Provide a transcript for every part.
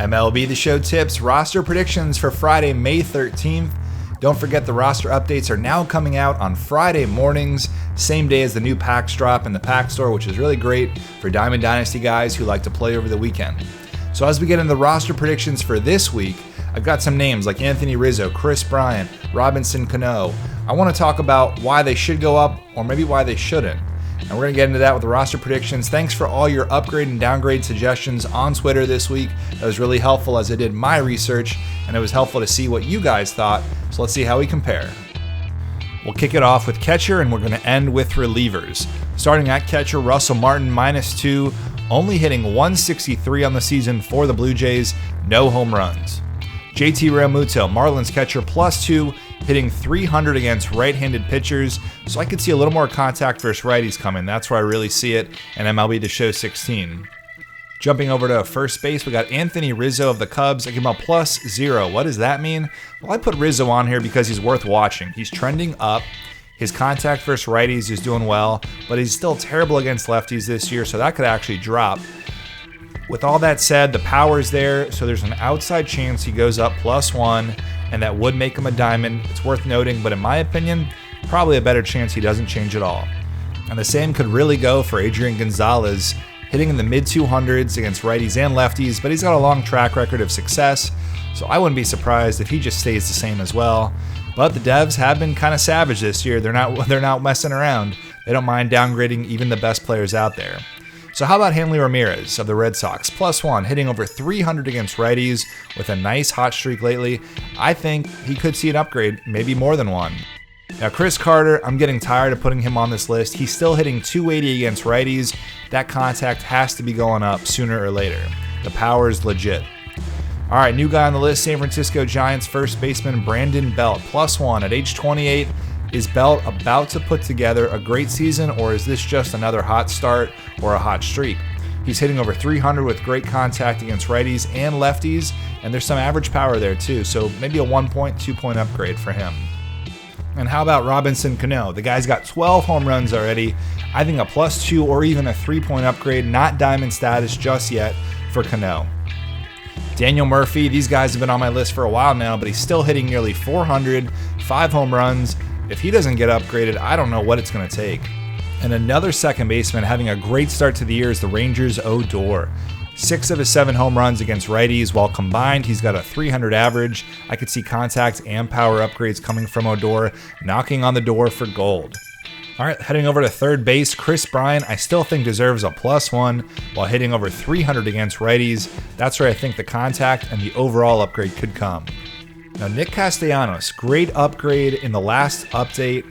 MLB The Show tips, roster predictions for Friday, May 13th. Don't forget the roster updates are now coming out on Friday mornings, same day as the new packs drop in the pack store, which is really great for Diamond Dynasty guys who like to play over the weekend. So as we get into the roster predictions for this week, I've got some names like Anthony Rizzo, Chris Bryant, Robinson Cano. I want to talk about why they should go up or maybe why they shouldn't. And we're going to get into that with the roster predictions. Thanks for all your upgrade and downgrade suggestions on Twitter this week. That was really helpful as I did my research, and it was helpful to see what you guys thought. So let's see how we compare. We'll kick it off with catcher, and we're going to end with relievers. Starting at catcher, Russell Martin, -2, only hitting 163 on the season for the Blue Jays, no home runs. JT Realmuto, Marlins catcher, +2, hitting 300 against right-handed pitchers, so I could see a little more contact versus righties coming. That's where I really see it in MLB The Show 16. Jumping over to first base, we got Anthony Rizzo of the Cubs. I give him a +0. What does that mean? Well, I put Rizzo on here because he's worth watching. He's trending up. His contact versus righties is doing well, but he's still terrible against lefties this year, so that could actually drop. With all that said, the power's there, so there's an outside chance he goes up +1, and that would make him a diamond. It's worth noting, but in my opinion, probably a better chance he doesn't change at all. And the same could really go for Adrian Gonzalez, hitting in the mid-200s against righties and lefties, but he's got a long track record of success, so I wouldn't be surprised if he just stays the same as well. But the Devs have been kind of savage this year. They're not messing around. They don't mind downgrading even the best players out there. So how about Hanley Ramirez of the Red Sox? +1, hitting over 300 against righties with a nice hot streak lately. I think he could see an upgrade, maybe more than one. Now Chris Carter, I'm getting tired of putting him on this list. He's still hitting 280 against righties. That contact has to be going up sooner or later. The power is legit. All right, new guy on the list, San Francisco Giants first baseman Brandon Belt, +1 at age 28. Is Belt about to put together a great season, or is this just another hot start or a hot streak? He's hitting over 300 with great contact against righties and lefties, and there's some average power there too, so maybe a 1-point, 2-point upgrade for him. And how about Robinson Cano? The guy's got 12 home runs already. I think a +2 or even a 3-point upgrade, not diamond status just yet for Cano. Daniel Murphy, these guys have been on my list for a while now, but he's still hitting nearly 400, 5 home runs. If he doesn't get upgraded, I don't know what it's going to take. And another second baseman having a great start to the year is the Rangers' Odor. 6 of his 7 home runs against righties, while combined he's got a 300 average. I could see contact and power upgrades coming from Odor, knocking on the door for gold. All right, heading over to third base, Chris Bryant, I still think deserves a +1 while hitting over 300 against righties. That's where I think the contact and the overall upgrade could come. Now, Nick Castellanos, great upgrade in the last update.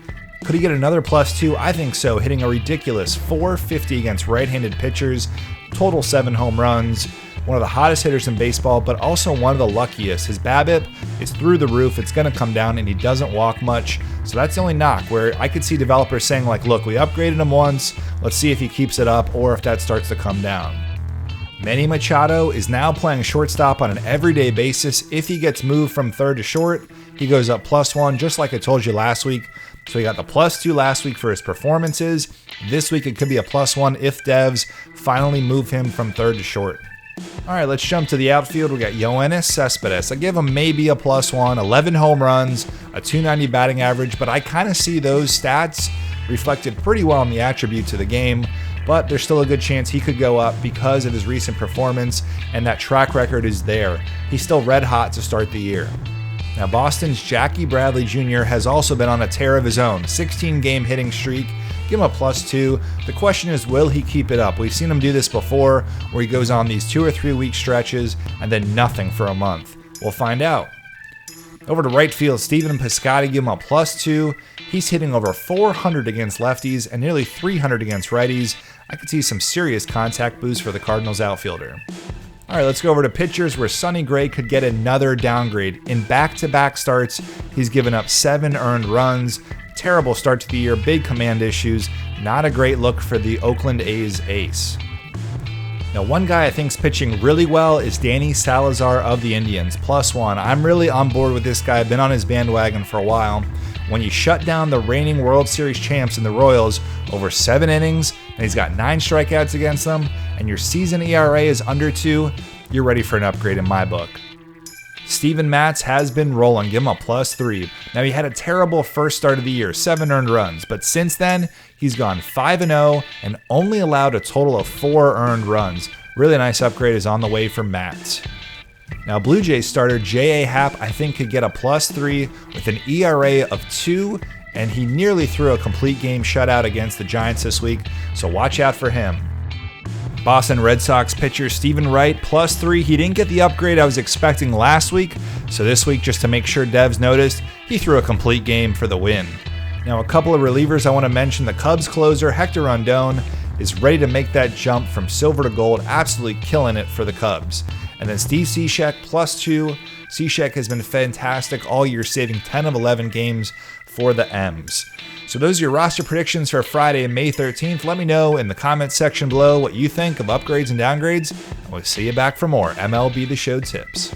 Could he get another +2? I think so, hitting a ridiculous 450 against right-handed pitchers, total 7 home runs, one of the hottest hitters in baseball, but also one of the luckiest. His BABIP is through the roof. It's going to come down, and he doesn't walk much, so that's the only knock where I could see developers saying, like, look, we upgraded him once, let's see if he keeps it up or if that starts to come down. Manny Machado is now playing shortstop on an everyday basis. If he gets moved from third to short, he goes up +1, just like I told you last week. So he got the +2 last week for his performances. This week it could be a +1 if Devs finally move him from third to short. All right, let's jump to the outfield. We got Yoenis Cespedes. I give him maybe a +1, 11 home runs, a .290 batting average, but I kind of see those stats reflected pretty well in the attributes of the game. But there's still a good chance he could go up because of his recent performance, and that track record is there. He's still red hot to start the year. Now, Boston's Jackie Bradley Jr. has also been on a tear of his own, 16-game hitting streak. Give him a +2. The question is, will he keep it up? We've seen him do this before, where he goes on these 2 or 3 week stretches and then nothing for a month. We'll find out. Over to right field, Stephen Piscotty, give him a +2. He's hitting over 400 against lefties and nearly 300 against righties. I could see some serious contact boost for the Cardinals outfielder. All right, let's go over to pitchers where Sonny Gray could get another downgrade. In back-to-back starts, he's given up 7 earned runs. Terrible start to the year, big command issues. Not a great look for the Oakland A's ace. Now, one guy I think's pitching really well is Danny Salazar of the Indians, +1. I'm really on board with this guy. I've been on his bandwagon for a while. When you shut down the reigning World Series champs in the Royals over 7 innings, and he's got 9 strikeouts against them, and your season ERA is under 2, you're ready for an upgrade in my book. Steven Matz has been rolling. Give him a +3. Now, he had a terrible first start of the year, 7 earned runs, but since then, he's gone 5-0 and only allowed a total of 4 earned runs. Really nice upgrade is on the way for Matz. Now, Blue Jays starter J.A. Happ, I think, could get a +3 with an ERA of 2, and he nearly threw a complete game shutout against the Giants this week, so watch out for him. Boston Red Sox pitcher Stephen Wright, +3. He didn't get the upgrade I was expecting last week, so this week, just to make sure devs noticed, he threw a complete game for the win. Now, a couple of relievers I want to mention. The Cubs closer, Hector Rondon, is ready to make that jump from silver to gold, absolutely killing it for the Cubs. And then Steve Cishek, +2. Cishek has been fantastic all year, saving 10 of 11 games for the M's. So those are your roster predictions for Friday, May 13th. Let me know in the comments section below what you think of upgrades and downgrades. And we'll see you back for more MLB The Show tips.